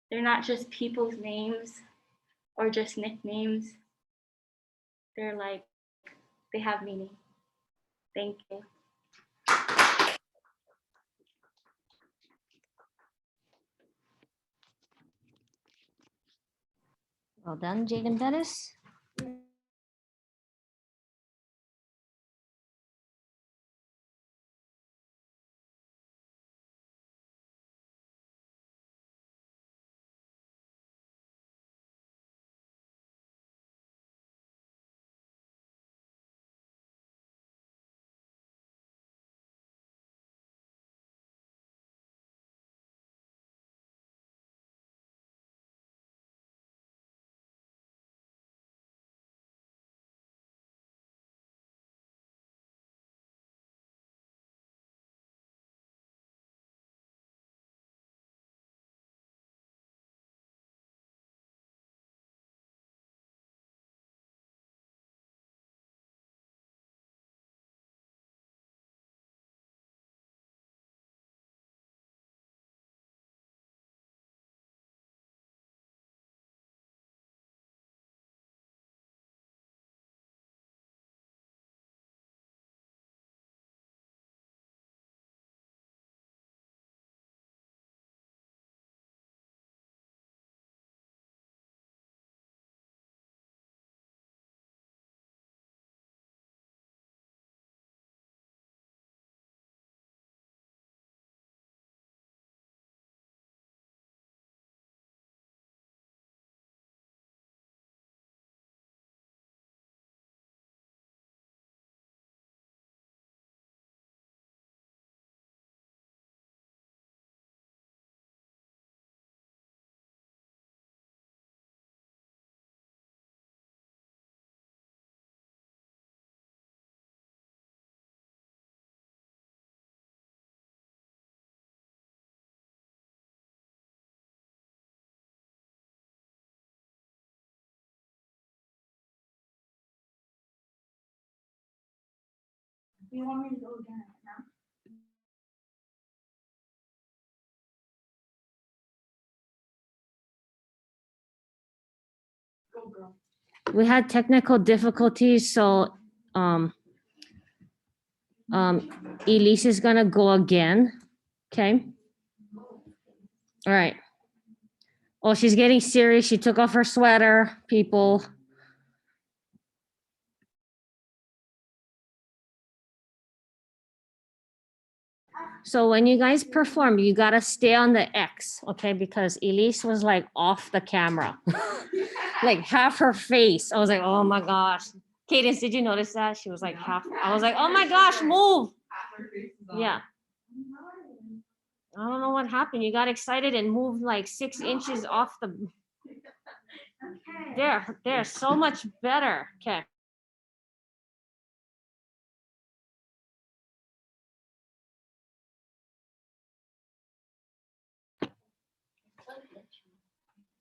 They're not just people's names or just nicknames. They're like, they have meaning. Thank you. Well done, Jaden Bettis. You want me to go again now? Go, girl. We had technical difficulties, so Elise is gonna go again. Okay. All right. Oh, she's getting serious. She took off her sweater, people. So when you guys perform, you gotta stay on the X, okay? Because Elise was like off the camera, like half her face. I was like, oh my gosh. Cadence, did you notice that? She was like half, I was like, oh my gosh, move. Yeah. I don't know what happened. You got excited and moved like 6 inches off the, there, so much better. Okay.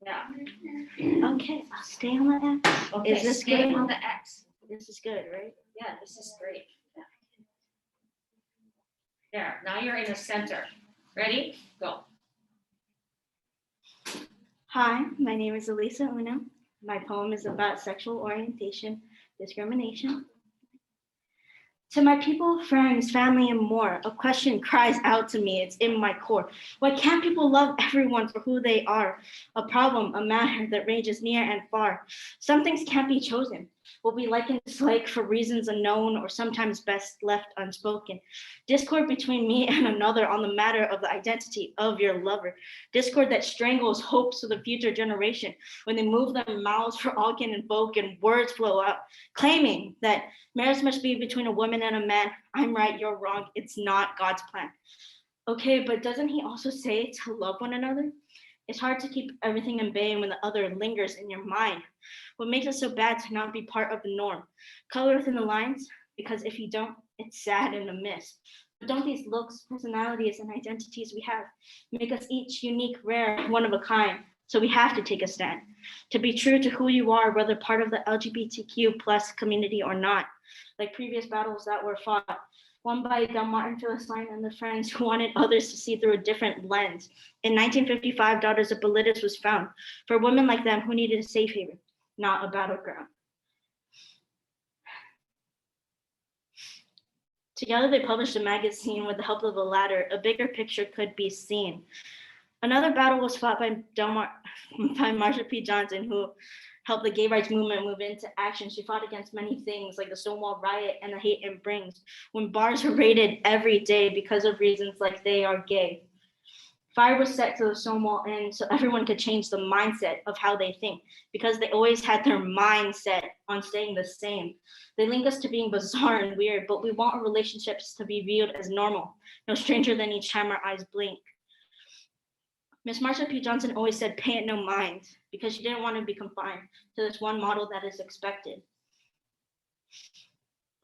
Yeah. Okay, I'll stay on the X. Okay, Is this stay good? on the X. This is good, right? Yeah, this is great. There, now you're in the center. Ready? Go. Hi, my name is Elisa Uno. My poem is about sexual orientation discrimination. To my people, friends, family, and more, a question cries out to me. It's in my core. Why can't people love everyone for who they are? A problem, a matter that ranges near and far. Some things can't be chosen, will be like and dislike for reasons unknown or sometimes best left unspoken. Discord between me and another on the matter of the identity of your lover. Discord that strangles hopes of the future generation when they move their mouths for all can invoke and words flow out, claiming that marriage must be between a woman and a man. I'm right, you're wrong. It's not God's plan. Okay, but doesn't he also say to love one another? It's hard to keep everything in bay when the other lingers in your mind. What makes it so bad to not be part of the norm? Color within the lines, because if you don't, it's sad and a miss. But don't these looks, personalities, and identities we have make us each unique, rare, one of a kind? So we have to take a stand. To be true to who you are, whether part of the LGBTQ plus community or not. Like previous battles that were fought, one by Del Martin Phyllis Lyon and the friends who wanted others to see through a different lens. In 1955, Daughters of Bilitis was found for women like them who needed a safe haven, not a battleground. Together, they published a magazine with the help of a ladder. A bigger picture could be seen. Another battle was fought by Marsha P. Johnson, who helped the gay rights movement move into action. She fought against many things like the Stonewall Riot and the hate it brings, when bars were raided every day because of reasons like they are gay. Fire was set to the Stonewall Inn so everyone could change the mindset of how they think, because they always had their mindset on staying the same. They link us to being bizarre and weird, but we want our relationships to be viewed as normal, no stranger than each time our eyes blink. Miss Marsha P. Johnson always said, pay it no mind, because she didn't want to be confined to this one model that is expected.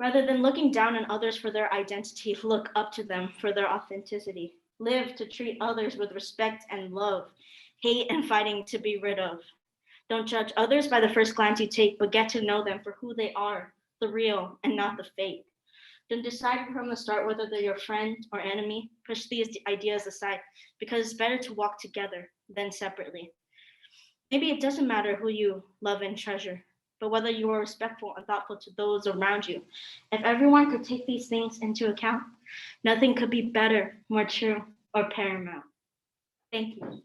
Rather than looking down on others for their identity, look up to them for their authenticity. Live to treat others with respect and love, hate and fighting to be rid of. Don't judge others by the first glance you take, but get to know them for who they are, the real and not the fake. Don't decide from the start whether they're your friend or enemy. Push these ideas aside, because it's better to walk together than separately. Maybe it doesn't matter who you love and treasure, but whether you are respectful and thoughtful to those around you. If everyone could take these things into account, nothing could be better, more true, or paramount. Thank you.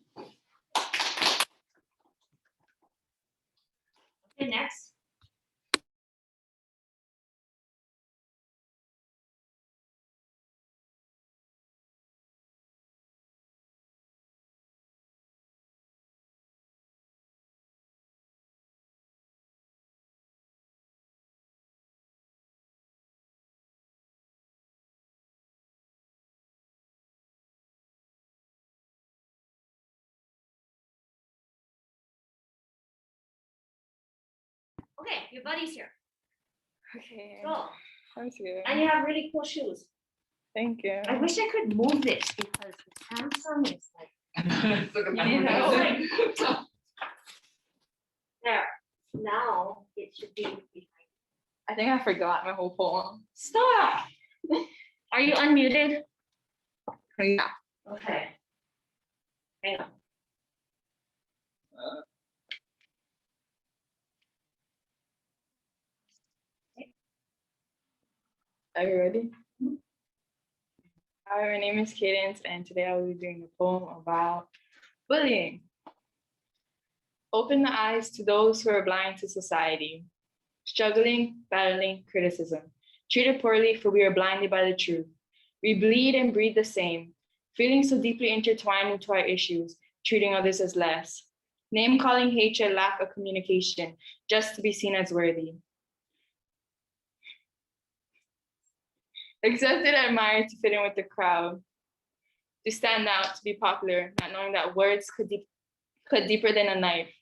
Okay, next. Okay, your buddy's here. Okay. Go. I'm scared. And you have really cool shoes. Thank you. I wish I could move this because the Samsung is like, You know. there. Now it should be behind. I think I forgot my whole poem. Stop. Are you unmuted? Yeah. Okay. Hang on. Are you ready? Hi, my name is Cadence, and today I will be doing a poem about bullying. Open the eyes to those who are blind to society, struggling, battling criticism, treated poorly for we are blinded by the truth. We bleed and breathe the same, feeling so deeply intertwined into our issues, treating others as less. Name-calling, hatred, lack of communication, just to be seen as worthy. Accepted, admired to fit in with the crowd, to stand out, to be popular, not knowing that words could cut deeper than a knife.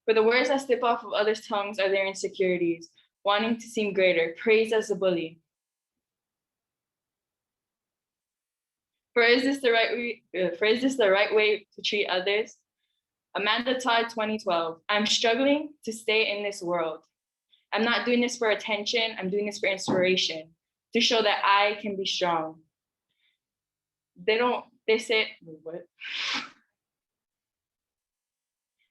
For the words that slip off of others' tongues are their insecurities, wanting to seem greater, praised as a bully. For is this the right way to treat others? Amanda Todd, 2012. I'm struggling to stay in this world. I'm not doing this for attention. I'm doing this for inspiration, to show that I can be strong. They say, what?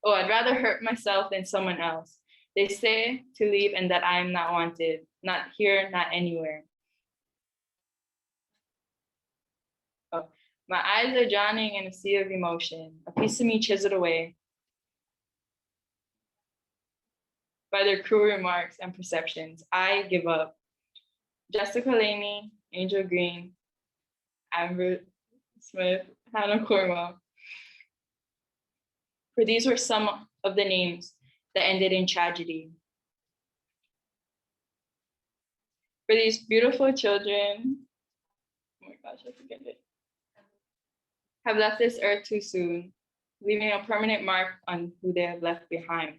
Oh, I'd rather hurt myself than someone else. They say to leave and that I am not wanted, not here, not anywhere. Oh, my eyes are drowning in a sea of emotion, a piece of me chiseled away by their cruel remarks and perceptions. I give up. Jessica Laney, Angel Green, Amber Smith, Hannah Cornwell. For these were some of the names that ended in tragedy. For these beautiful children, oh my gosh, I forget it, have left this earth too soon, leaving a permanent mark on who they have left behind.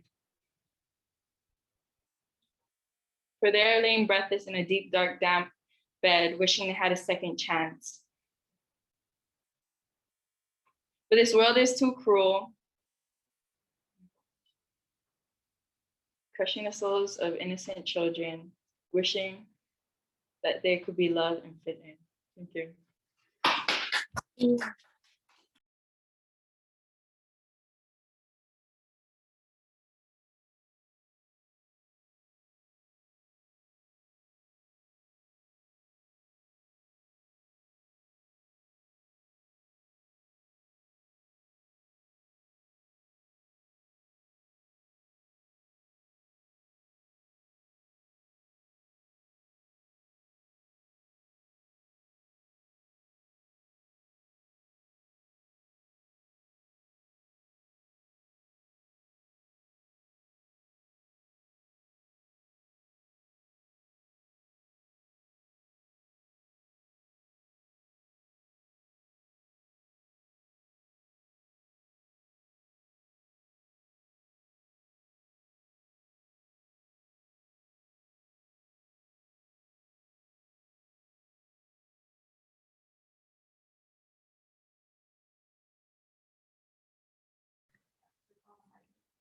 For they are laying breathless in a deep, dark, damp bed, wishing they had a second chance. For this world is too cruel, crushing the souls of innocent children, wishing that they could be loved and fit in. Thank you.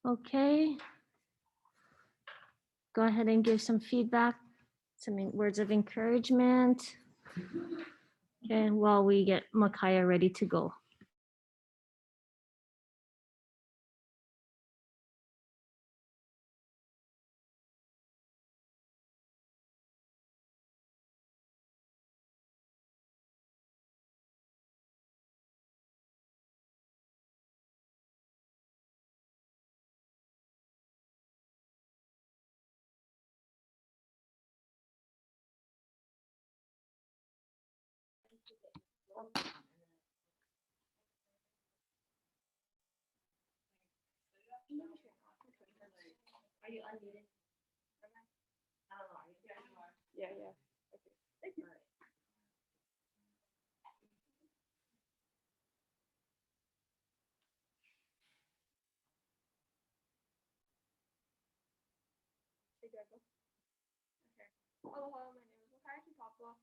Okay. Go ahead and give some feedback, some words of encouragement. Okay, while we get Makaya ready to go. Are you unmuted? Yeah, yeah. Thank you. Aloha, my name is Makaya Papua,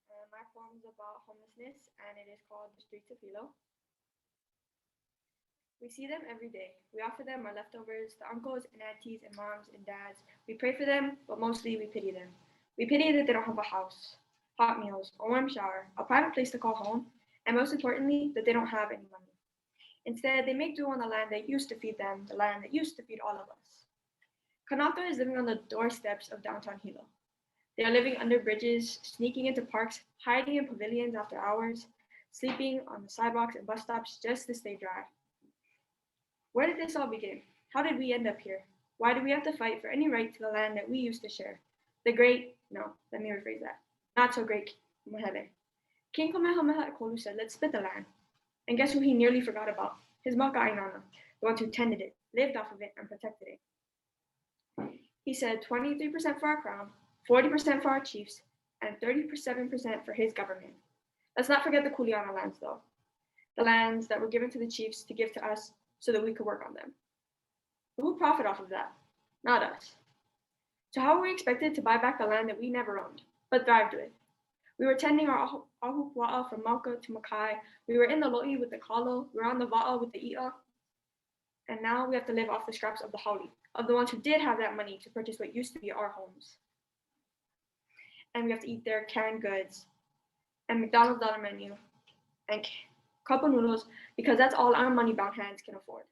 and my poem is about homelessness, and it is called The Streets of Hilo. We see them every day. We offer them our leftovers, the uncles and aunties and moms and dads. We pray for them, but mostly we pity them. We pity that they don't have a house, hot meals, a warm shower, a private place to call home, and most importantly, that they don't have any money. Instead, they make do on the land that used to feed them, the land that used to feed all of us. Kanaka is living on the doorsteps of downtown Hilo. They are living under bridges, sneaking into parks, hiding in pavilions after hours, sleeping on the sidewalks and bus stops just to stay dry. Where did this all begin? How did we end up here? Why do we have to fight for any right to the land that we used to share? The great, no, let me rephrase that. Not so great, Mahele. King Kamehameha Ekolu said, let's split the land. And guess who he nearly forgot about? His Maka Ainana, the ones who tended it, lived off of it, and protected it. He said 23% for our crown, 40% for our chiefs, and 37% for his government. Let's not forget the Kuleana lands, though. The lands that were given to the chiefs to give to us so that we could work on them. But who profit off of that? Not us. So how are we expected to buy back the land that we never owned, but thrived with? We were tending our ahupua'a from Mauka to Makai. We were in the lo'i with the kalo. We were on the va'a with the i'a. And now we have to live off the scraps of the hauli, of the ones who did have that money to purchase what used to be our homes. And we have to eat their canned goods and McDonald's dollar menu and cup of noodles because that's all our money-bound hands can afford.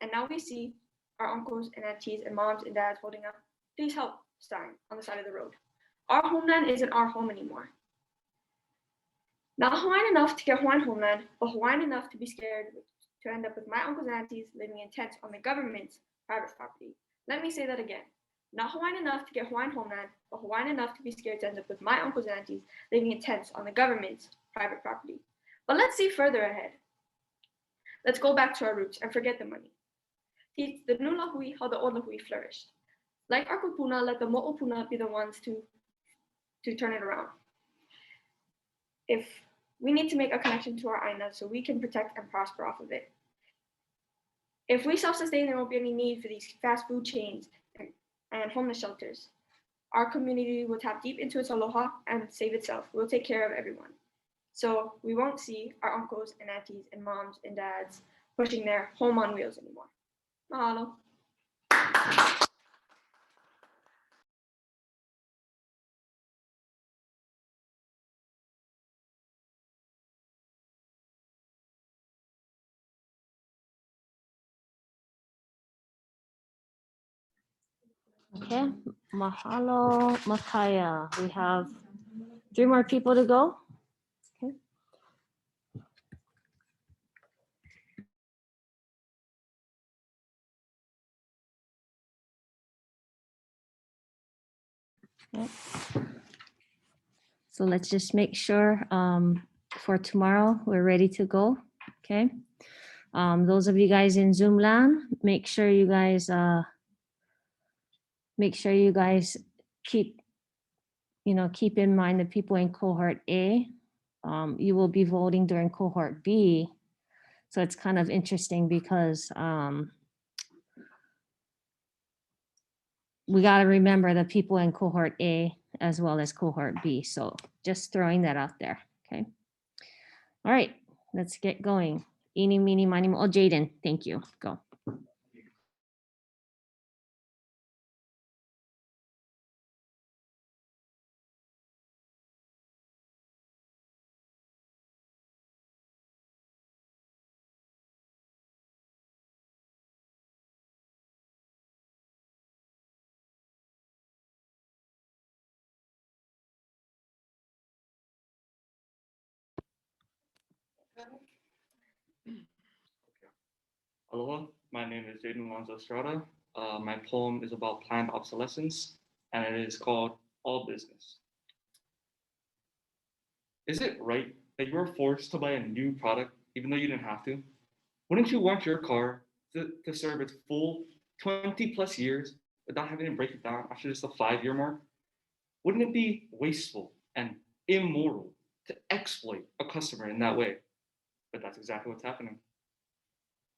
And now we see our uncles and aunties and moms and dads holding up "Please help" sign on the side of the road. Our homeland isn't our home anymore. Not Hawaiian enough to get Hawaiian homeland, but Hawaiian enough to be scared to end up with my uncles and aunties living in tents on the government's private property. Let me say that again. Not Hawaiian enough to get Hawaiian homeland, but Hawaiian enough to be scared to end up with my uncles and aunties living in tents on the government's private property. But let's see further ahead. Let's go back to our roots and forget the money. Teach the new lahui how the old lahui flourished. Like our kupuna, let the mo'opuna be the ones to turn it around. If we need to make a connection to our aina so we can protect and prosper off of it. If we self-sustain, there won't be any need for these fast food chains and homeless shelters. Our community will tap deep into its aloha and save itself. We'll take care of everyone. So we won't see our uncles and aunties and moms and dads pushing their home on wheels anymore. Mahalo. Okay, mahalo, Makaya. We have 3 more people to go. Okay. Okay. So let's just make sure for tomorrow we're ready to go. Okay. Those of you guys in Zoom land, make sure you guys keep keep in mind the people in cohort A. You will be voting during cohort B. So it's kind of interesting because we got to remember the people in cohort A as well as cohort B. So just throwing that out there. Okay. All right, let's get going. Eeny, meeny, miny, mo. Oh, Jaden, thank you. Go. Aloha, my name is Jaden Alonzo Estrada. My poem is about planned obsolescence, and it is called All Business. Is it right that you are forced to buy a new product even though you didn't have to? Wouldn't you want your car to serve its full 20 plus years without having to break it down after just the 5-year mark? Wouldn't it be wasteful and immoral to exploit a customer in that way? But that's exactly what's happening.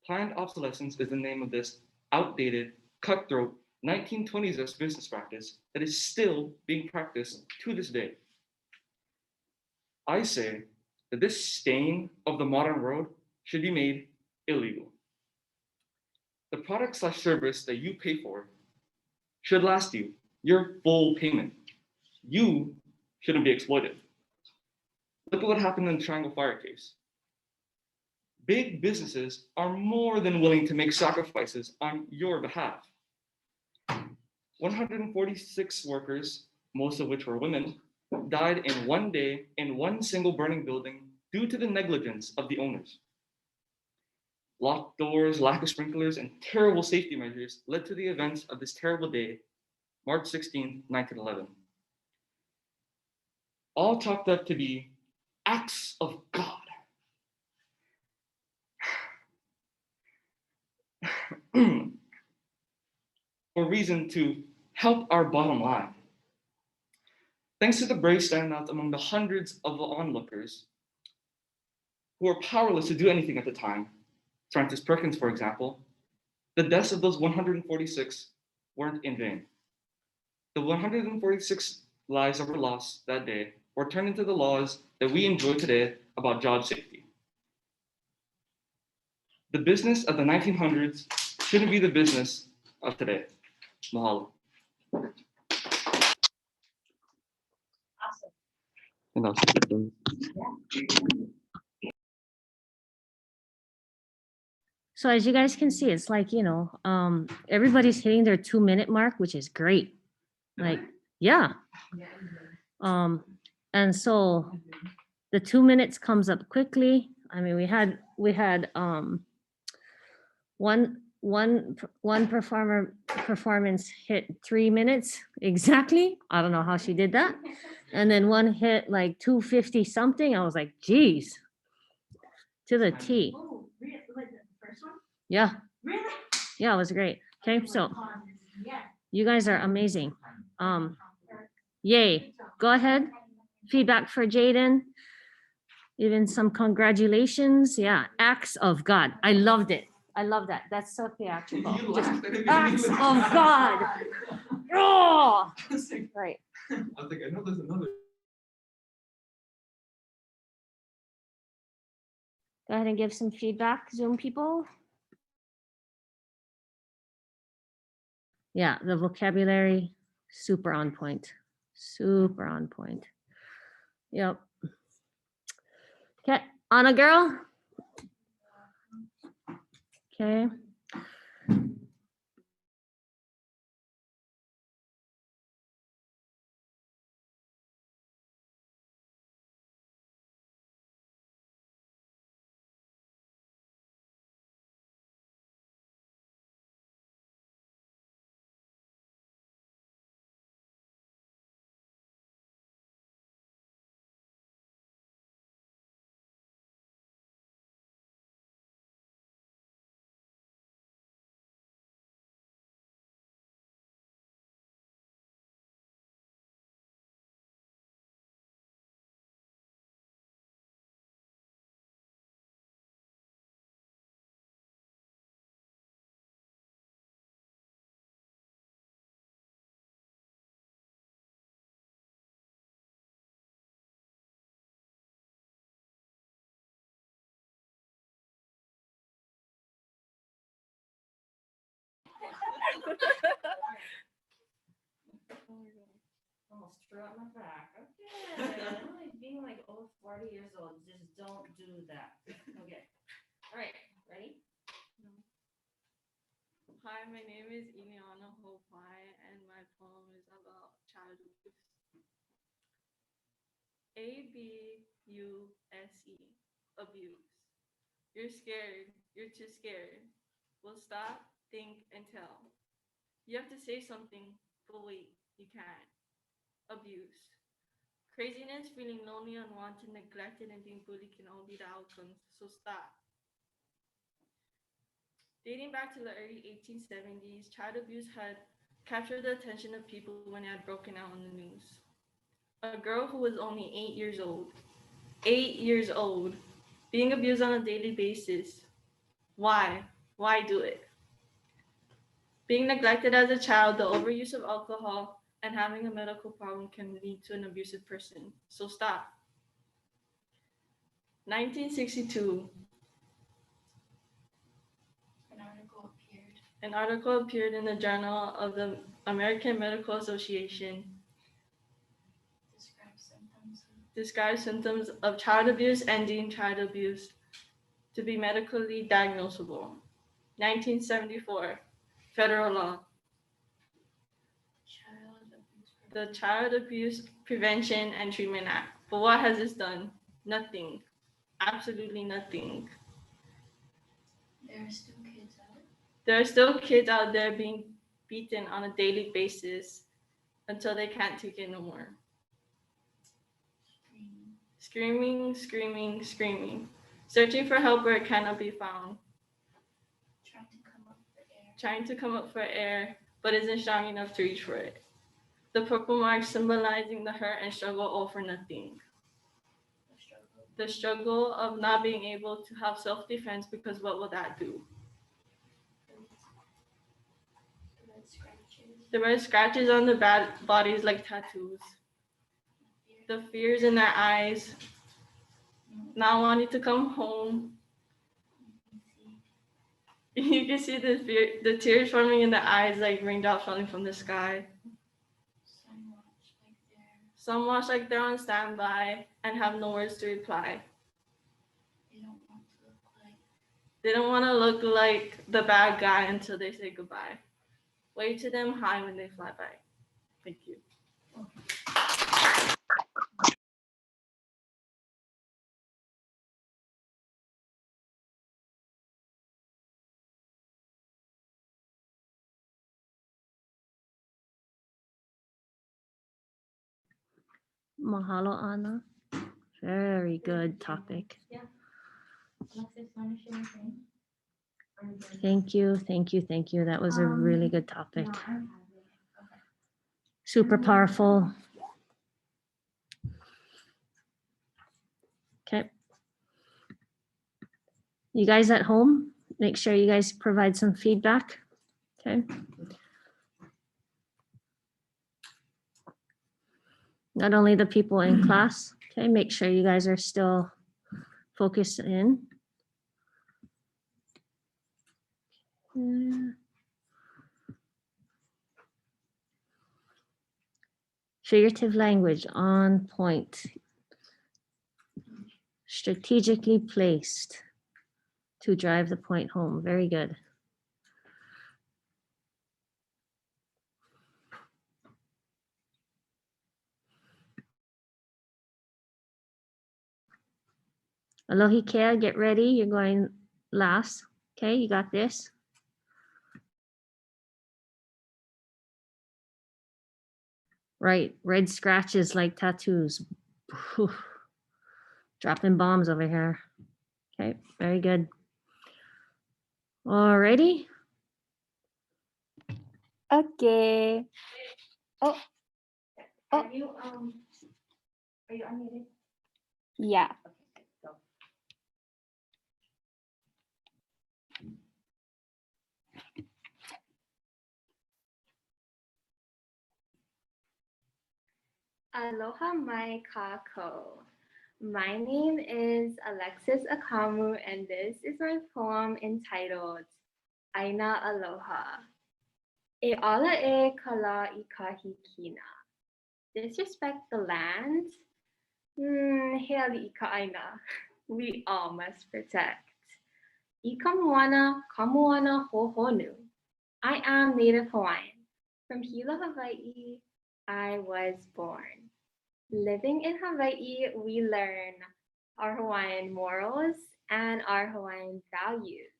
Planned obsolescence is the name of this outdated, cutthroat 1920s business practice that is still being practiced to this day. I say that this stain of the modern world should be made illegal. The product / service that you pay for should last you your full payment. You shouldn't be exploited. Look at what happened in the Triangle Fire case. Big businesses are more than willing to make sacrifices on your behalf. 146 workers, most of which were women, died in one day in one single burning building due to the negligence of the owners. Locked doors, lack of sprinklers, and terrible safety measures led to the events of this terrible day, March 16, 1911. All chalked up to be acts of God. For reason to help our bottom line. Thanks to the brave standouts among the hundreds of onlookers who were powerless to do anything at the time, Francis Perkins, for example, the deaths of those 146 weren't in vain. The 146 lives that were lost that day were turned into the laws that we enjoy today about job safety. The business of the 1900s shouldn't be the business of today. Mahalo. Awesome. So as you guys can see, it's like, everybody's hitting their 2-minute mark, which is great. Like, yeah. And so the 2 minutes comes up quickly. I mean, we had one performance hit 3 minutes exactly. I don't know how she did that. And then one hit like 250 something. I was like, geez, to the T. Oh, really? Like the first one? Yeah, Really? yeah, it was great. Okay, so you guys are amazing. Yay, go ahead. Feedback for Jaden. Even some congratulations. Yeah, acts of God. I loved it. I love that. That's so theatrical. Just acts of God. Oh, right. I think I know there's another. Go ahead and give some feedback, Zoom people. Yeah, the vocabulary, super on point. Super on point. Yep. Okay, Anna girl. Okay. Almost threw out my back. Okay. I'm like being like over 40 years old. Just don't do that. Okay. All right. Ready? Hi, my name is Ileana Hopai, and my poem is about child abuse. ABUSE, abuse. You're scared. You're too scared. Well, stop, think, and tell. You have to say something, but wait, you can't. Abuse. Craziness, feeling lonely, unwanted, neglected, and being bullied can all be the outcomes, so stop. Dating back to the early 1870s, child abuse had captured the attention of people when it had broken out on the news. A girl who was only 8 years old, being abused on a daily basis. Why? Why do it? Being neglected as a child, the overuse of alcohol, and having a medical problem can lead to an abusive person. So stop. 1962, an article appeared in the Journal of the American Medical Association describes symptoms of child abuse and deemed child abuse to be medically diagnosable. 1974, federal law. The Child Abuse Prevention and Treatment Act. But what has this done? Nothing. Absolutely nothing. There are still kids out there being beaten on a daily basis until they can't take it no more. Screaming, screaming, screaming. Searching for help where it cannot be found. Trying to come up for air, but isn't strong enough to reach for it. The purple mark symbolizing the hurt and struggle all for nothing. The struggle of not being able to have self-defense because what will that do? The red scratches on the bodies like tattoos. The fears in their eyes, not wanting to come home. You can see the tears forming in the eyes like raindrops falling from the sky. Some watch like they're on standby and have no words to reply. They don't want to look like the bad guy until they say goodbye. Wave to them high when they fly by. Thank you. Mahalo, Anna. Very good topic. Thank you, thank you, thank you. That was a really good topic. Super powerful. Okay. You guys at home, make sure you guys provide some feedback. Okay. Not only the people in class, okay, make sure you guys are still focused in. Yeah. Figurative language on point. Strategically placed to drive the point home. Very good. Alohi Kea, get ready. You're going last. Okay, you got this. Right, red scratches like tattoos. Whew. Dropping bombs over here. Okay, very good. Alrighty. Okay. Oh. Oh. Are you unmuted? Yeah. Aloha mai kako. My name is Alexis Akamu, and this is my poem entitled Aina Aloha. E ala e kala ikahikina. Disrespect the land? Heli ikaina. We all must protect. Ikamoana kamoana hohonu. I am Native Hawaiian. From Hilo, Hawaii, I was born. Living in Hawaii, we learn our Hawaiian morals and our Hawaiian values.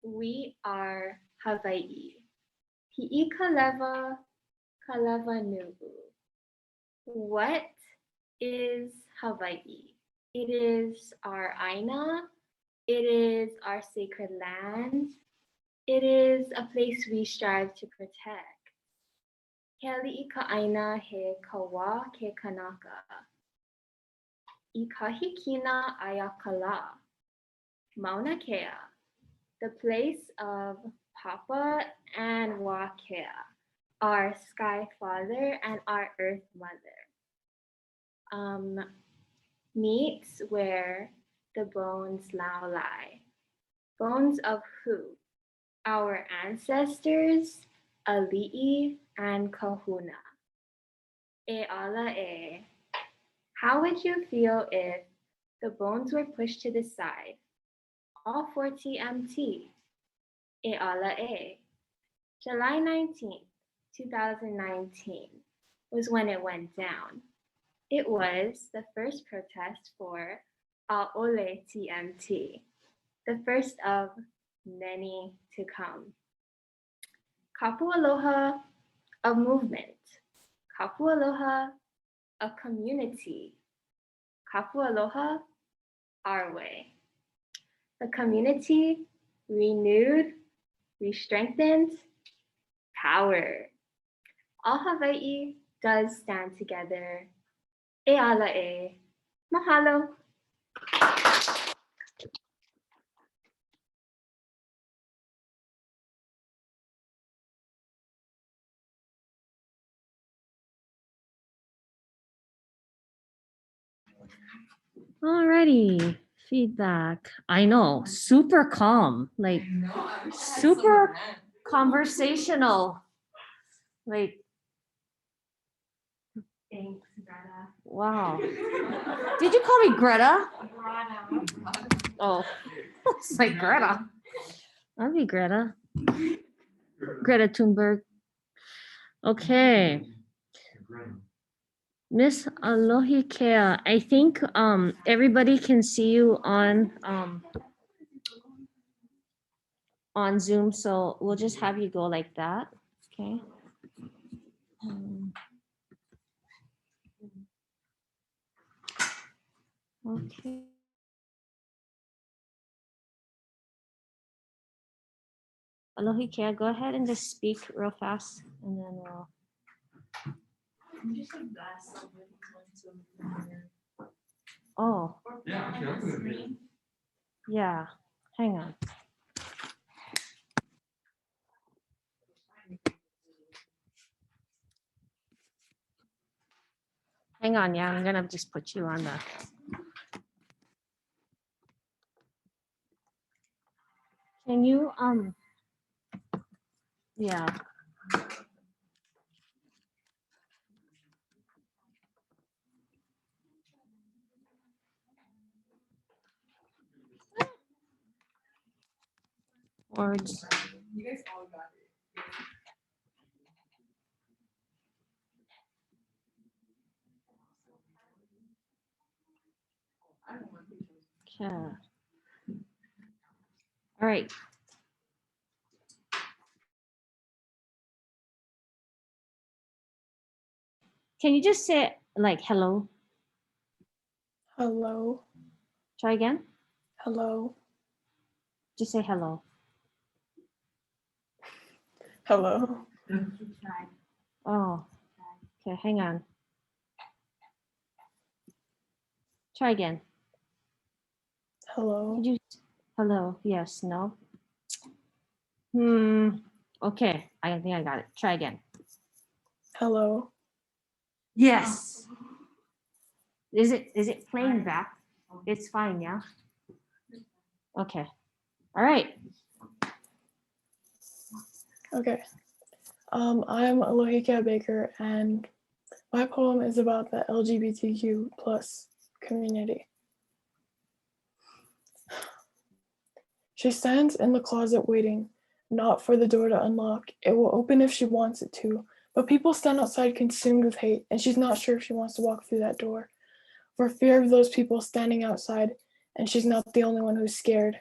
We are Hawaii. Hi'i kaleva, kaleva nu'u. What is Hawaii? It is our aina. It is our sacred land. It is a place we strive to protect. Heli ka aina he kawa ke kanaka. Ikahikina ayakala. Mauna Kea, the place of Papa and Wakea, our Sky Father and our Earth Mother. Meets where the bones now lie. Bones of who? Our ancestors, Ali'i and Kahuna. E ala e. How would you feel if the bones were pushed to the side? All 40 MT. E ala e. July 19th, 2019 was when it went down. It was the first protest for A'ole TMT, the first of many to come. Kapu Aloha, a movement. Kapu Aloha, a community. Kapu Aloha, our way. The community renewed, re-strengthened, power. All Hawaii does stand together. E ala e. Mahalo. Alrighty, feedback. I know, super calm, like super conversational. Like, Thanks, Greta. wow. Did you call me Greta? Oh, it's like Greta. I'd be Greta. Greta Thunberg. Okay. Miss Alohi Kea, I think everybody can see you on Zoom, so we'll just have you go like that. Okay. Okay. Alohi Kea, go ahead and just speak real fast, and then we'll. Oh. Yeah, actually, that's a good idea. Yeah, hang on. Hang on, yeah, I'm gonna just put you on the. Can you, yeah. Words. You guys all got it. I don't want pictures. Okay. All right. Can you just say like hello? Hello. Try again. Hello. Just say hello. Hello. Oh, okay, hang on. Try again. Hello. Could you, hello, yes, no? Okay, I think I got it. Try again. Hello. Yes. Is it playing back? It's fine, yeah? Okay, all right. Okay. I'm Alohika Baker, and my poem is about the LGBTQ plus community. She stands in the closet waiting, not for the door to unlock. It will open if she wants it to, but people stand outside consumed with hate, and she's not sure if she wants to walk through that door. For fear of those people standing outside, and she's not the only one who's scared.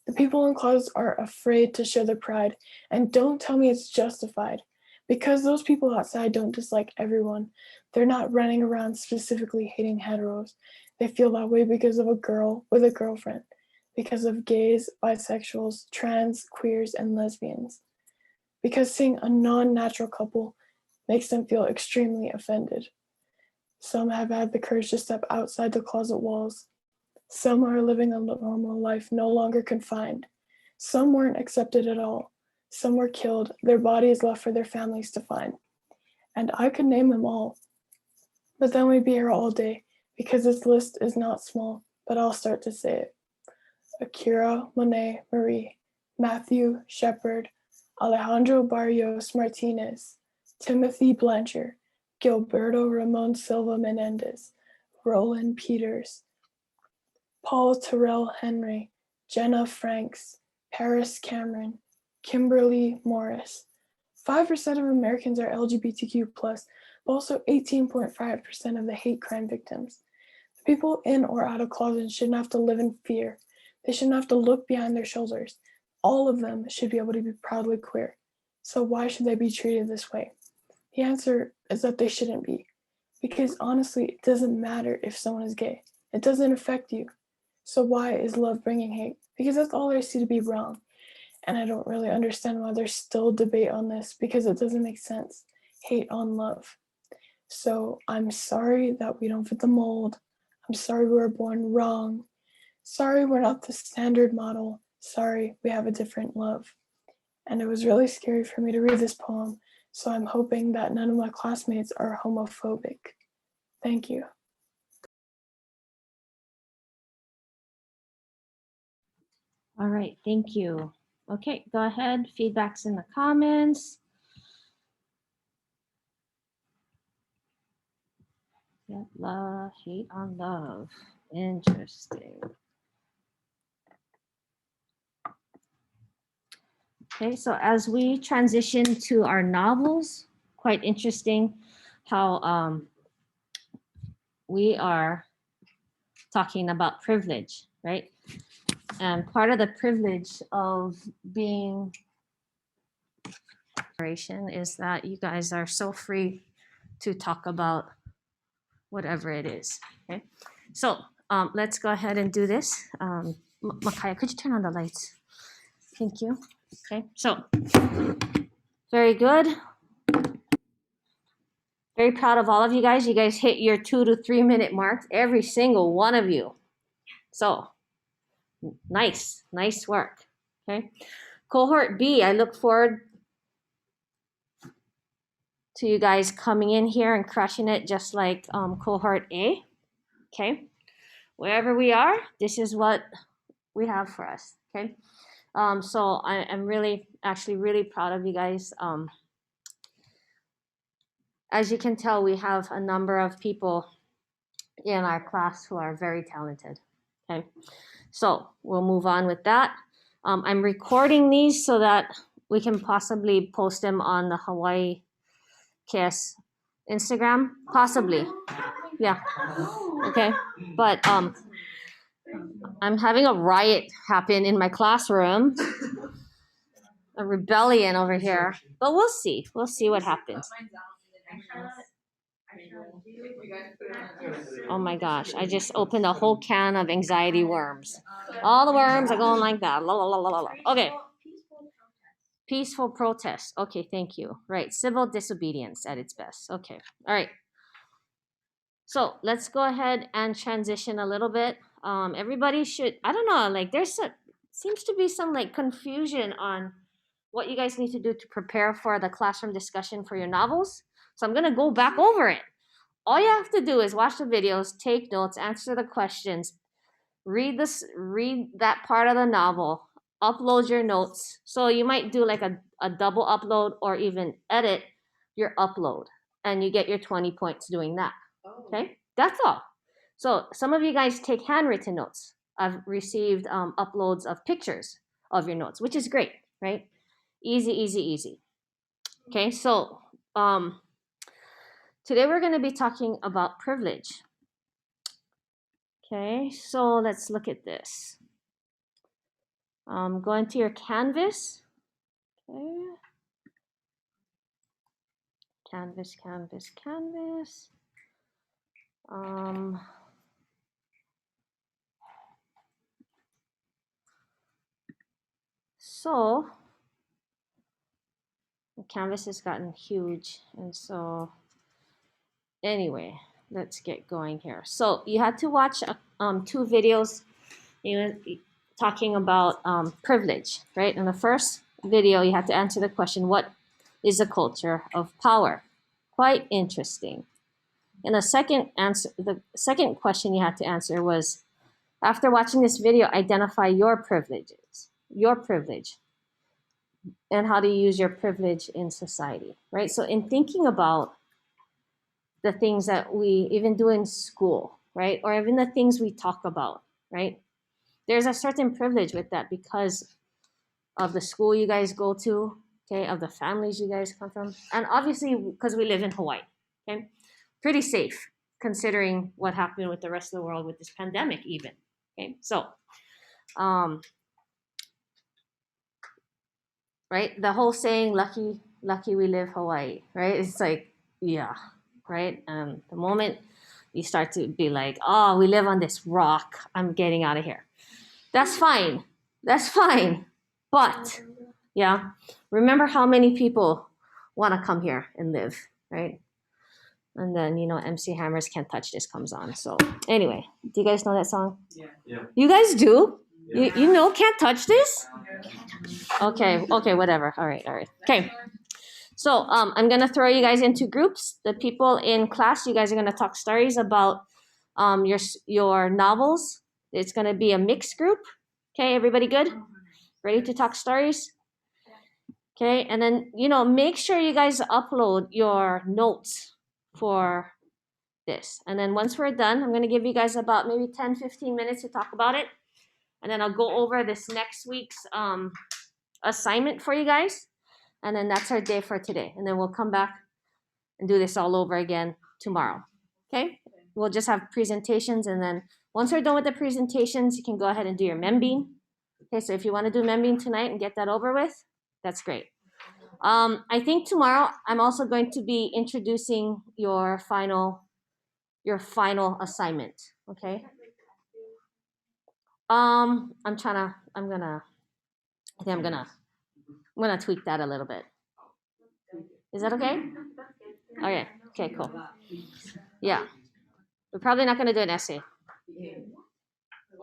The people in closets are afraid to show their pride, and don't tell me it's justified. Because those people outside don't dislike everyone. They're not running around specifically hating heteros. They feel that way because of a girl with a girlfriend, because of gays, bisexuals, trans, queers, and lesbians. Because seeing a non-natural couple makes them feel extremely offended. Some have had the courage to step outside the closet walls. Some are living a normal life, no longer confined. Some weren't accepted at all. Some were killed, their bodies left for their families to find. And I could name them all. But then we'd be here all day, because this list is not small, but I'll start to say it. Akira, Monet, Marie, Matthew, Shepard, Alejandro Barrios Martinez, Timothy Blanchard, Gilberto Ramon Silva Menendez, Roland Peters, Paul Terrell Henry, Jenna Franks, Paris Cameron, Kimberly Morris. 5% of Americans are LGBTQ+, but also 18.5% of the hate crime victims. The people in or out of closets shouldn't have to live in fear. They shouldn't have to look behind their shoulders. All of them should be able to be proudly queer. So why should they be treated this way? The answer is that they shouldn't be. Because honestly, it doesn't matter if someone is gay. It doesn't affect you. So why is love bringing hate? Because that's all I see to be wrong. And I don't really understand why there's still debate on this, because it doesn't make sense. Hate on love. So I'm sorry that we don't fit the mold. I'm sorry we were born wrong. Sorry we're not the standard model. Sorry we have a different love. And it was really scary for me to read this poem, so I'm hoping that none of my classmates are homophobic. Thank you. All right, thank you. Okay, go ahead. Feedback's in the comments. Yeah, love, hate on love. Interesting. Okay, so as we transition to our novels, quite interesting how we are talking about privilege, right? And part of the privilege of being is that you guys are so free to talk about whatever it is. Okay, so let's go ahead and do this. Makaya, could you turn on the lights? Thank you. Okay, so very good. Very proud of all of you guys. You guys hit your 2 to 3 minute mark, every single one of you. So nice work. Okay, cohort B, I look forward to you guys coming in here and crushing it just like cohort A. Okay, wherever we are, this is what we have for us. Okay, so I'm really proud of you guys. As you can tell, we have a number of people in our class who are very talented. Okay, so we'll move on with that. I'm recording these so that we can possibly post them on the Hawaii KS Instagram, possibly. Yeah. Okay. But I'm having a riot happen in my classroom. A rebellion over here. But we'll see. We'll see what happens. Oh my gosh, I just opened a whole can of anxiety worms. All the worms are going like that. La, la, la, la, la. Okay. Peaceful protest. Okay, thank you. Right, civil disobedience at its best. Okay, all right. So let's go ahead and transition a little bit. Everybody should, I don't know, like seems to be some like confusion on what you guys need to do to prepare for the classroom discussion for your novels. So I'm gonna go back over it. All you have to do is watch the videos, take notes, answer the questions, read that part of the novel, upload your notes. So you might do like a double upload or even edit your upload, and you get your 20 points doing that. Okay, that's all. So some of you guys take handwritten notes. I've received uploads of pictures of your notes, which is great, right? Easy, easy, easy. Okay, so today we're going to be talking about privilege. Okay, so let's look at this. Go into your Canvas. Okay. Canvas, Canvas, Canvas. So the Canvas has gotten huge, and so anyway, let's get going here. So you had to watch 2 videos, talking about privilege, right? In the first video, you had to answer the question, what is a culture of power? Quite interesting. And the second question you had to answer was, after watching this video, identify your privileges, your privilege, and how to use your privilege in society, right? So in thinking about the things that we even do in school, right? Or even the things we talk about, right? There's a certain privilege with that because of the school you guys go to, okay, of the families you guys come from, and obviously because we live in Hawaii, okay? Pretty safe considering what happened with the rest of the world with this pandemic even, okay? So, right, the whole saying, lucky we live Hawaii, right? It's like, yeah, right? The moment you start to be like, oh, we live on this rock, I'm getting out of here. That's fine. That's fine. But, yeah, remember how many people want to come here and live, right? And then, MC Hammer's Can't Touch This comes on. So, anyway, do you guys know that song? Yeah. You guys do? Yeah. You know Can't Touch This? Okay, whatever. All right. Okay. So, I'm going to throw you guys into groups. The people in class, you guys are going to talk stories about your novels. It's going to be a mixed group. Okay, everybody good? Ready to talk stories? Okay, and then, make sure you guys upload your notes for this. And then once we're done, I'm going to give you guys about maybe 10, 15 minutes to talk about it. And then I'll go over this next week's assignment for you guys. And then that's our day for today. And then we'll come back and do this all over again tomorrow. Okay? We'll just have presentations. And then once we're done with the presentations, you can go ahead and do your membean. Okay, so if you want to do membean tonight and get that over with, that's great. I think tomorrow I'm also going to be introducing your final assignment. Okay. I'm gonna tweak that a little bit. Is that okay? Okay. Okay, cool. Yeah. We're probably not gonna do an essay.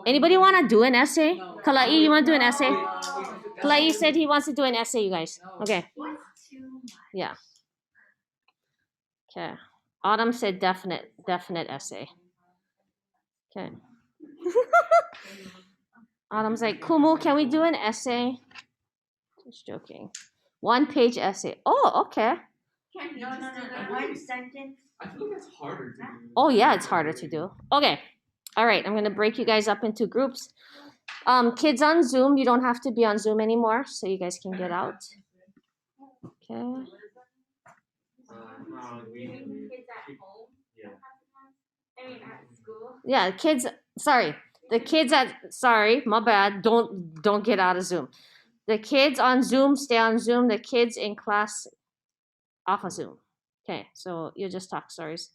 Anybody want to do an essay? Kalai, you want to do an essay? Kalai said he wants to do an essay, you guys. Okay. Yeah. Okay. Autumn said definite essay. Okay. Autumn's like, Kumu, can we do an essay? Just joking. 1-page essay. Oh, okay. No. One sentence. I feel like that's harder to do. Oh, yeah, it's harder to do. Okay. All right. I'm going to break you guys up into groups. Kids on Zoom, you don't have to be on Zoom anymore, so you guys can get out. Okay. Yeah, kids, sorry. The kids my bad. Don't get out of Zoom. The kids on Zoom, stay on Zoom. The kids in class, off of Zoom. Okay, so you just talk stories.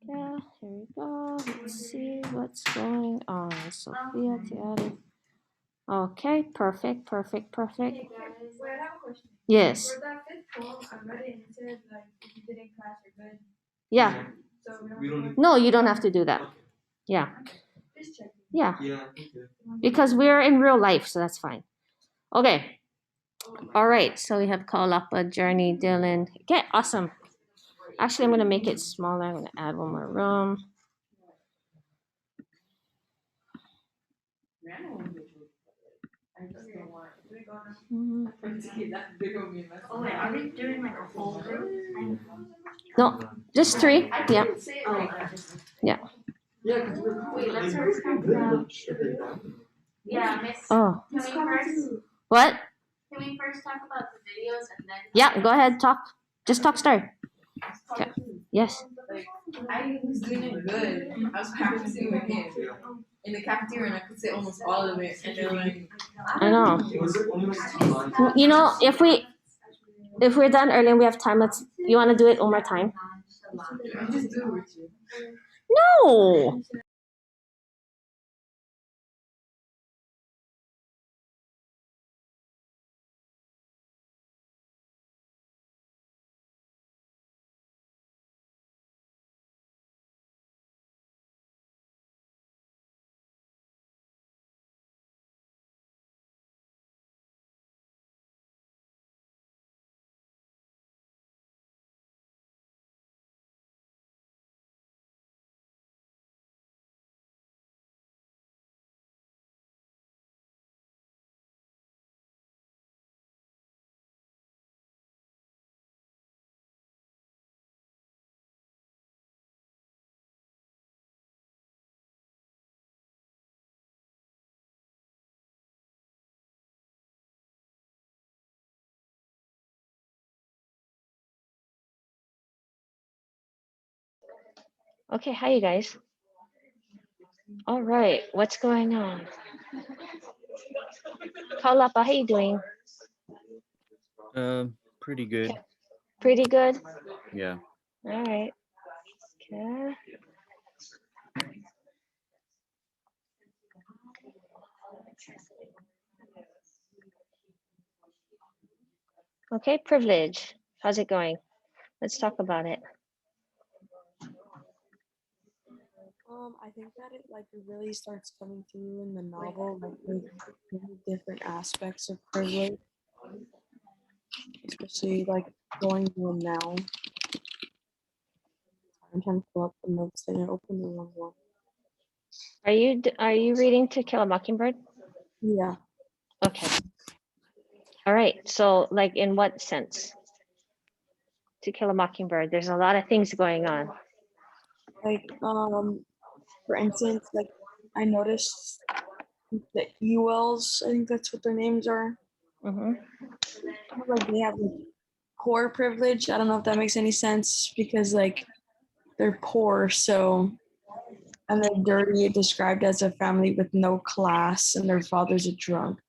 Yeah, here we go. Let's see what's going on. Sophia, Tiari. Okay, perfect. Hey guys, wait, I have a question. Yes. For that 5th poem, I read it and it said like if you did it in class, you're good. Yeah. So We don't need. No, you don't have to do that. Yeah. Just checking. Yeah. Yeah. Okay. Because we're in real life, so that's fine. Okay. All right. So we have Kaulapa, Journey, Dylan. Okay, awesome. Actually, I'm going to make it smaller. I'm going to add one more room. Mhm. Oh wait, are we doing like a whole group? No, just three. Yeah. Oh, Yeah. Wait, let's first talk about. Yeah, Miss. Oh, Can we first? what? Can we first talk about the videos and then? Yeah, go ahead. Talk. Just talk. Start. Okay. Yes. I was doing it good. I was practicing with him in the cafeteria, and I could say almost all of it. And they're like, I know. You know, if we're done early and we have time, let's. You want to do it one more time? I just do it with you. No. Okay, hi you guys. All right, what's going on? Kaulapa, how you doing? Pretty good. Pretty good. Yeah. All right. Okay. Okay, privilege. How's it going? Let's talk about it. I think that it really starts coming through in the novel, like the many different aspects of privilege, especially like going to them now. I'm trying to pull up the notes. I didn't open the wrong one. Are you reading To Kill a Mockingbird? Yeah, Okay. All right. So like in what sense? To Kill a Mockingbird. There's a lot of things going on. like for instance, like I noticed the Ewells. I think that's what their names are. Mm-hmm. Like they have like poor privilege. I don't know if that makes any sense because like they're poor, so and they're dirty, described as a family with no class, and their father's a drunk.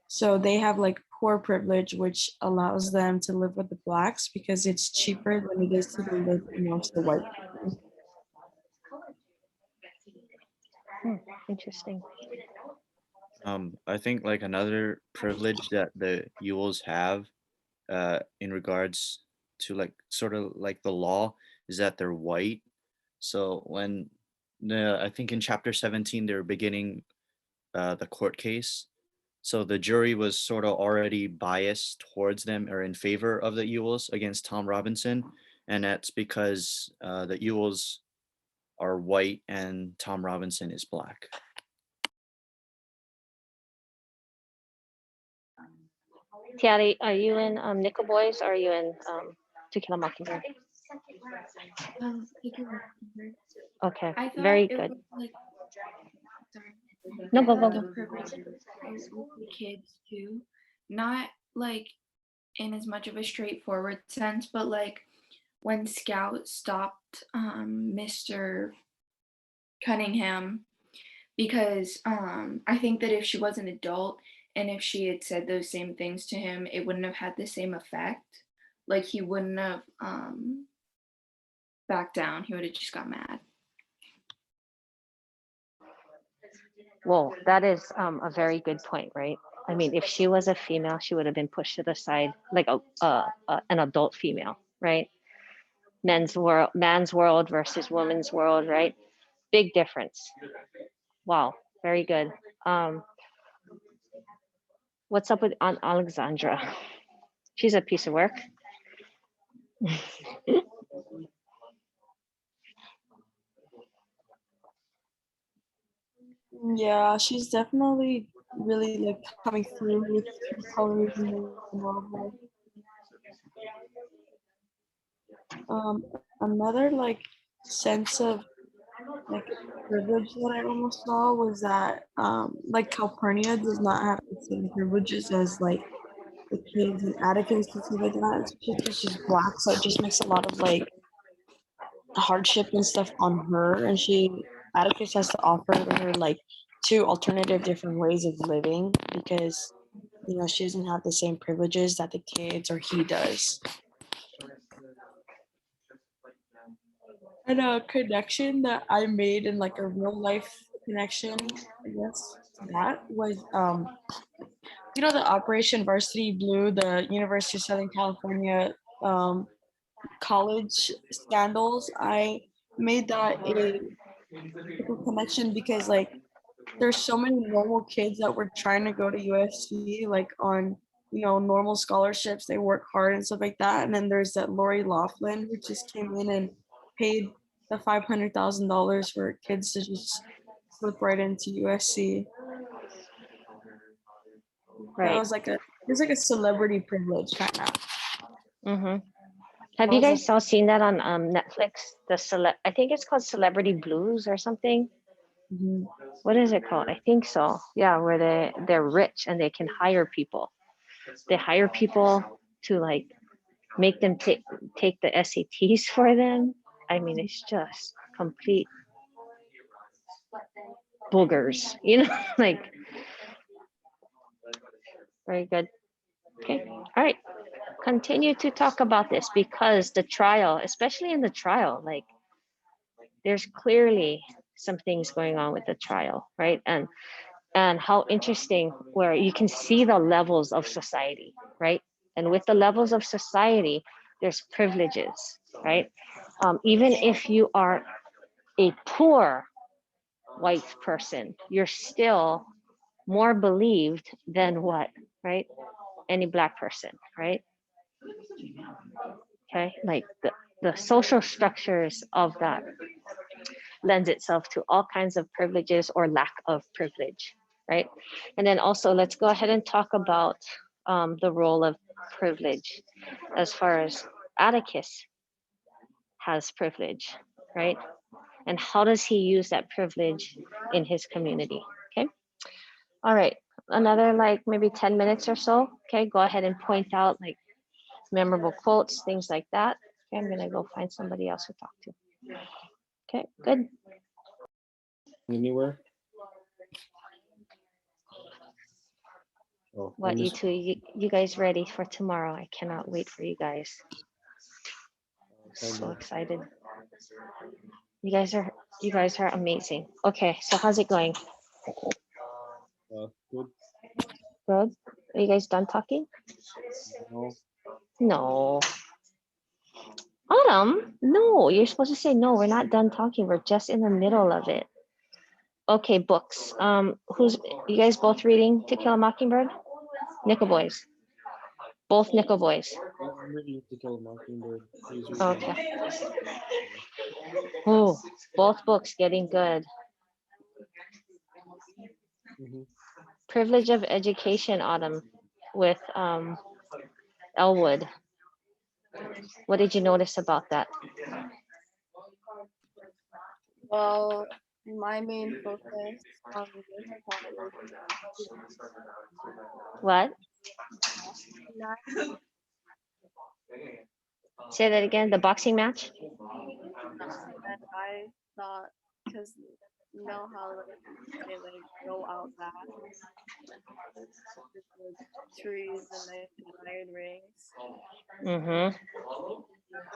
So they have like poor privilege, which allows them to live with the blacks because it's cheaper than it is to live amongst the white people. Interesting. I think like another privilege that the Ewells have, in regards to like sort of like the law is that they're white. So when I think in chapter 17 they're beginning the court case. So the jury was sort of already biased towards them or in favor of the Ewells against Tom Robinson, and that's because the Ewells are white and Tom Robinson is black. Tiari, are you in Nickel Boys or are you in To Kill a Mockingbird? Okay, I thought very it good. was like, sorry. No, I go, thought go, the go. privilege was with the kids too, not like in as much of a straightforward sense, but like when Scout stopped Mr. Cunningham, because I think that if she was an adult and if she had said those same things to him, it wouldn't have had the same effect. Like he wouldn't have backed down. He would have just got mad. Well, that is a very good point, right? I mean, if she was a female, she would have been pushed to the side like an adult female, right? Man's world versus woman's world, right? Big difference. Wow, very good. What's up with Aunt Alexandra? She's a piece of work. Yeah, she's definitely really like coming through with true colors in the novel. Another like sense of like privilege that I almost saw was that like Calpurnia does not have the same privileges as like the kids and Atticus and stuff like that. It's just because she's black, so it just makes a lot of like hardship and stuff on her, and Atticus has to offer her like two alternative different ways of living because she doesn't have the same privileges that the kids or he does. And a connection that I made in like a real life connection, I guess, that was the Operation Varsity Blue, the University of Southern California college scandals. I made that a connection because like there's so many normal kids that were trying to go to USC like on normal scholarships. They work hard and stuff like that. And then there's that Lori Laughlin who just came in and paid the $500,000 for kids to just slip right into USC. Right. That was like a celebrity privilege kind of. Mm-hmm. Have you guys all seen that on Netflix? I think it's called Celebrity Blues or something. Mm-hmm. What is it called? I think so. Yeah, where they're rich and they can hire people. They hire people to like make them take the SATs for them. I mean, it's just complete boogers, like very good. Okay, all right. Continue to talk about this because the trial, especially in the trial, like there's clearly some things going on with the trial, right? And how interesting where you can see the levels of society, right? And with the levels of society, there's privileges, right? Even if you are a poor white person, you're still more believed than what, right? Any black person, right? Okay, like the social structures of that lends itself to all kinds of privileges or lack of privilege, right? And then also let's go ahead and talk about the role of privilege as far as Atticus has privilege, right? And how does he use that privilege in his community, okay? All right, another like maybe 10 minutes or so, okay? Go ahead and point out like memorable quotes, things like that. Okay, I'm gonna go find somebody else to talk to. Okay, good. Anywhere? Oh, What, you two, you guys ready for tomorrow? I cannot wait for you guys. So excited. You guys are amazing. Okay, so how's it going? Good. Good. Are you guys done talking? No. No. Autumn, no, you're supposed to say no, we're not done talking. We're just in the middle of it. Okay, books. You guys both reading To Kill a Mockingbird? Nickel Boys. Both Nickel Boys. I'm reading To Kill a Mockingbird. Okay. Oh, both books getting good. Mm-hmm. Privilege of Education, Autumn, with Elwood. What did you notice about that? Well, my main focus on What? Say that again, the boxing match? And I thought, because you know how they like go out back with the trees and the iron rings. Mm-hmm.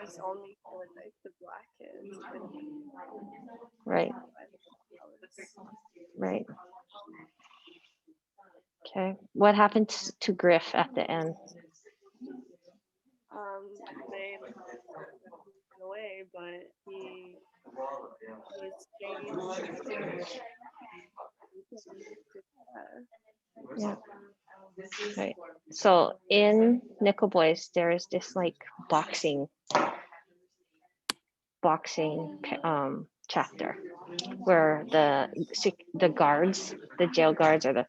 It's only for like the black kids. Right. Right. Okay. What happened to Griff at the end? They went away, but he changed. Yeah. Right. So in Nickel Boys, there is this like boxing chapter where the guards, the jail guards, or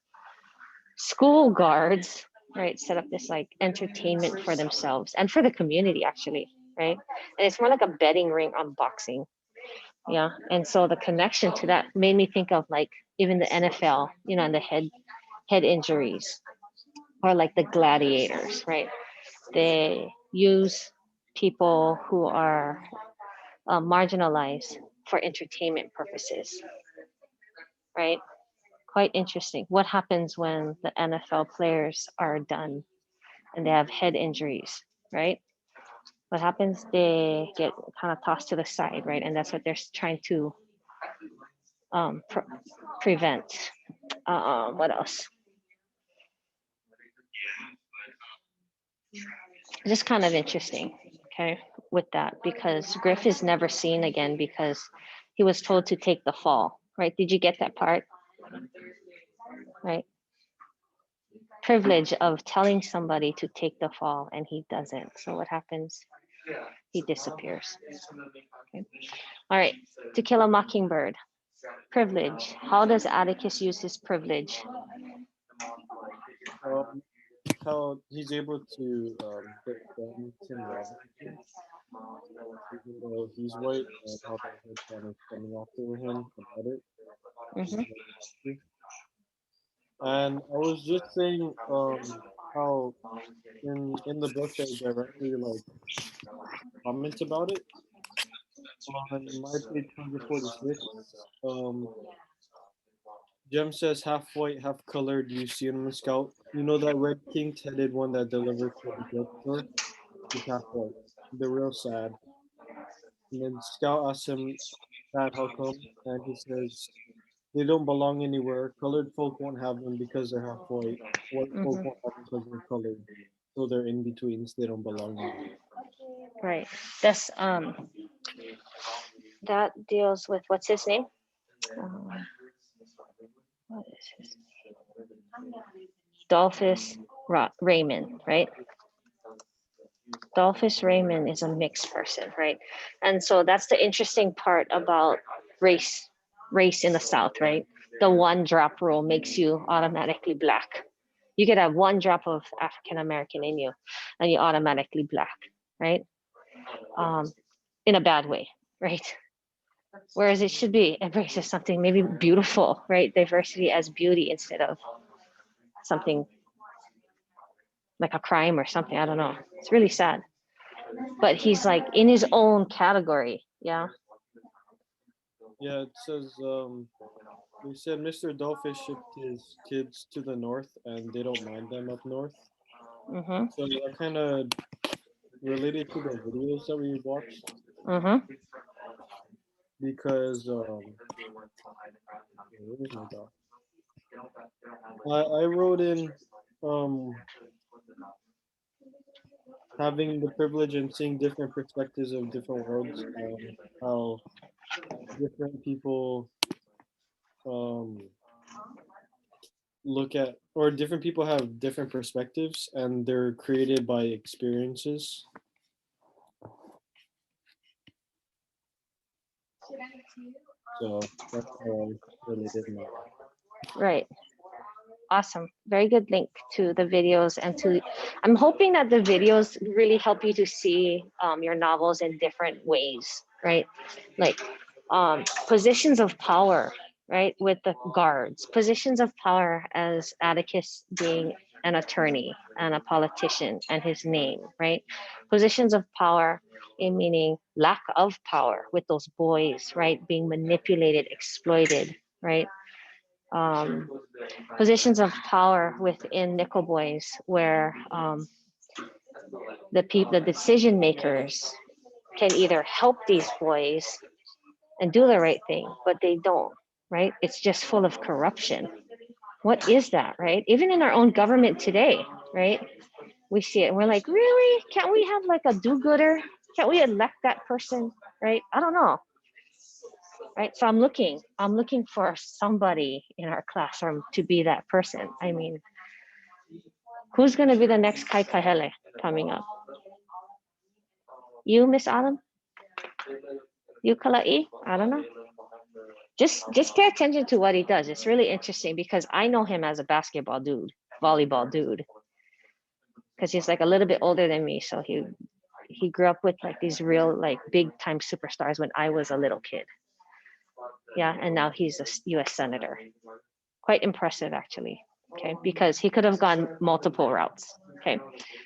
school guards, right, set up this like entertainment for themselves and for the community actually, right? And it's more like a betting ring on boxing. Yeah. And so the connection to that made me think of like even the NFL, you know, and the head injuries, or like the gladiators, right? They use people who are marginalized for entertainment purposes, right? Quite interesting. What happens when the NFL players are done and they have head injuries, right? What happens? They get kind of tossed to the side, right? And that's what they're trying to prevent. What else? Just kind of interesting, okay, with that, because Griff is never seen again because he was told to take the fall, right? Did you get that part? Right? Privilege of telling somebody to take the fall and he doesn't. So what happens? He disappears. Okay. All right, To Kill a Mockingbird. Privilege. How does Atticus use his privilege? How he's able to defend Tim Robinson, even though he's white, and how they're kind of coming after him about it. And I was just saying how in the book they directly like comment about it. On my page 146, Jem says half white, half colored. You see him in Scout. You know that red king-headed one that delivers to the drugstore? He's half white. They're real sad. And then Scout asks him, "Dad, how come?" And he says, "They don't belong anywhere. Colored folk won't have them because they're half white. White folk won't have them because they're colored. So they're in betweens. They don't belong anywhere." Right. That's that deals with what's his name? What is his name? Dolphus Raymond, right? Dolphus Raymond is a mixed person, right? And so that's the interesting part about race in the South, right? The one drop rule makes you automatically black. You could have one drop of African American in you and you're automatically black, right? In a bad way, right? Whereas it should be embraced as something maybe beautiful, right? Diversity as beauty instead of something like a crime or something. I don't know. It's really sad. But he's like in his own category. Yeah. Yeah, it says they said Mr. Dolphin shipped his kids to the north and they don't mind them up north. So that kind of related to the videos that we watched. Because where's my dog? I wrote in having the privilege and seeing different perspectives of different worlds, how different people look at, or different people have different perspectives and they're created by experiences. So that's how I related my. Right. Awesome. Very good link to the videos and to, I'm hoping that the videos really help you to see your novels in different ways, right? Like positions of power, right? With the guards, positions of power as Atticus being an attorney and a politician and his name, right? Positions of power in meaning lack of power with those boys, right? Being manipulated, exploited, right? Positions of power within Nickel Boys where the decision makers can either help these boys and do the right thing, but they don't, right? It's just full of corruption. What is that, right? Even in our own government today, right? We see it and we're like, really? Can't we have like a do-gooder? Can't we elect that person, right? I don't know. Right, so I'm looking for somebody in our classroom to be that person. I mean, who's going to be the next Kai Kahele coming up? You, Miss Autumn? You, Kala'i? I don't know. Just pay attention to what he does. It's really interesting because I know him as a basketball dude. volleyball dude, because he's like a little bit older than me. So he grew up with like these real like big time superstars when I was a little kid. Yeah, and now he's a U.S. senator. Quite impressive, actually. Okay, because he could have gone multiple routes. Okay,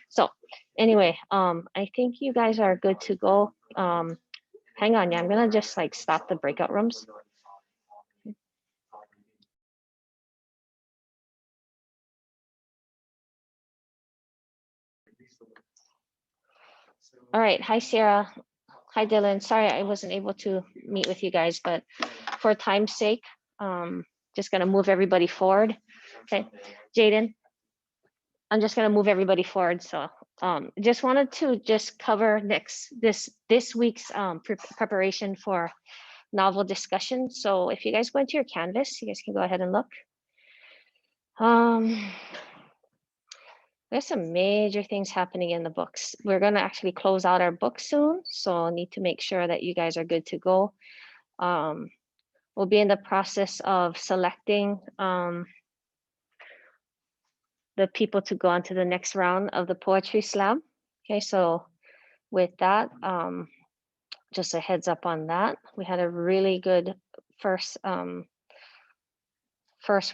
so anyway, I think you guys are good to go. Hang on, yeah, I'm gonna just like stop the breakout rooms. All right, hi Sarah. Hi Dylan. Sorry I wasn't able to meet with you guys, but for time's sake, just gonna move everybody forward. Okay, Jaden, I'm just gonna move everybody forward. So just wanted to just cover this week's preparation for novel discussion. So if you guys go into your Canvas, you guys can go ahead and look. There's some major things happening in the books. We're gonna actually close out our book soon, so I need to make sure that you guys are good to go. We'll be in the process of selecting the people to go on to the next round of the Poetry Slam. Okay, so with that, just a heads up on that. We had a really good first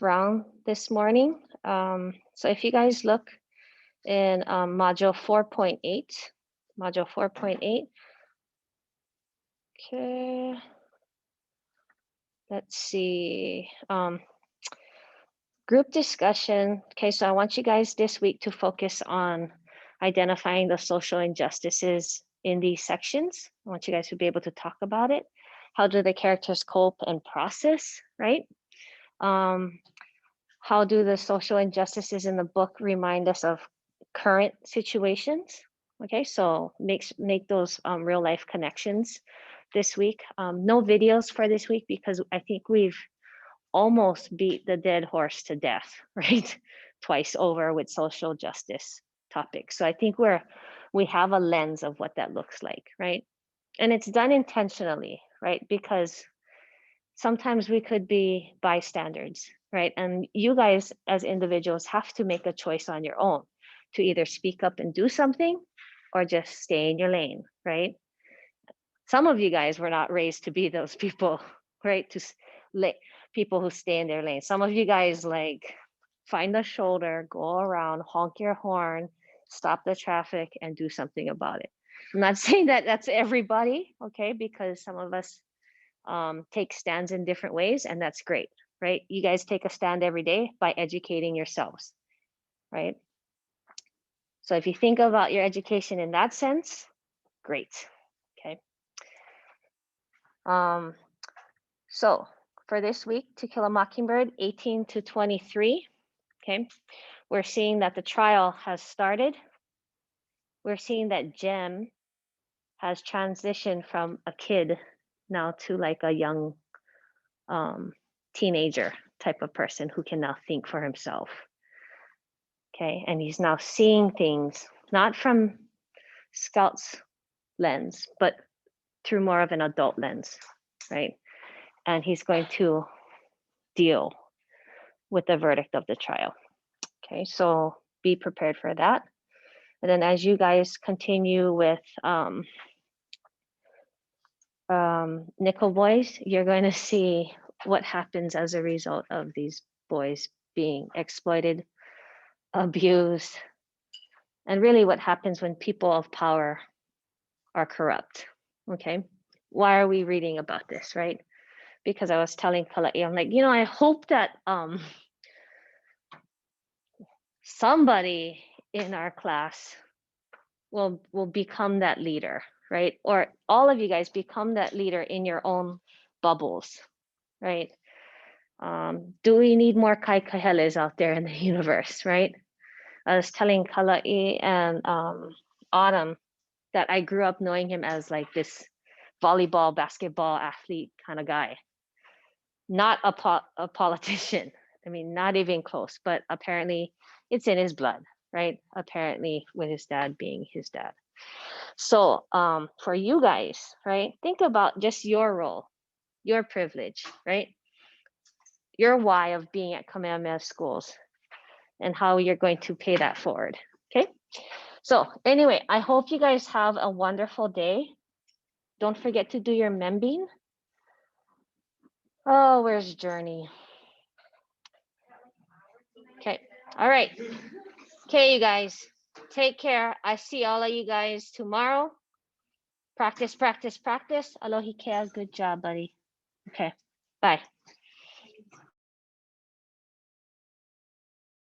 round this morning. So if you guys look in module 4.8, okay, let's see, group discussion. Okay, so I want you guys this week to focus on identifying the social injustices in these sections. I want you guys to be able to talk about it. How do the characters cope and process, right? How do the social injustices in the book remind us of current situations? Okay, so make those real life connections this week. No videos for this week because I think we've almost beat the dead horse to death, right? Twice over with social justice topics. So I think we have a lens of what that looks like, right? And it's done intentionally, right? Because sometimes we could be bystanders, right? And you guys as individuals have to make a choice on your own to either speak up and do something or just stay in your lane, right? Some of you guys were not raised to be those people, right? To people who stay in their lane. Some of you guys like find a shoulder, go around, honk your horn, stop the traffic and do something about it. I'm not saying that that's everybody, okay? Because some of us take stands in different ways and that's great, right? You guys take a stand every day by educating yourselves, right? So if you think about your education in that sense, great, okay? So for this week, To Kill a Mockingbird, 18 to 23, okay? We're seeing that the trial has started. We're seeing that Jem has transitioned from a kid now to like a young teenager type of person who can now think for himself. Okay, and he's now seeing things not from Scout's lens, but through more of an adult lens, right? And he's going to deal with the verdict of the trial. Okay, so be prepared for that. And then as you guys continue with Nickel Boys, you're going to see what happens as a result of these boys being exploited, abused, and really what happens when people of power are corrupt. Okay, why are we reading about this, right? Because I was telling Kala'i, I'm like, I hope that somebody in our class will become that leader, right? Or all of you guys become that leader in your own bubbles, right? Do we need more Kai Kaheles out there in the universe, right? I was telling Kala'i and Autumn that I grew up knowing him as like this volleyball, basketball athlete kind of guy, not a politician. I mean, not even close, but apparently it's in his blood, right? Apparently with his dad being his dad. So for you guys, right, think about just your role, your privilege, right? Your why of being at Kamehameha schools. and how you're going to pay that forward. Okay. So anyway, I hope you guys have a wonderful day. Don't forget to do your membing. Oh, where's Journey? Okay. All right. Okay, you guys. Take care. I see all of you guys tomorrow. Practice, practice, practice. Alohi Kea, good job, buddy. Okay. Bye.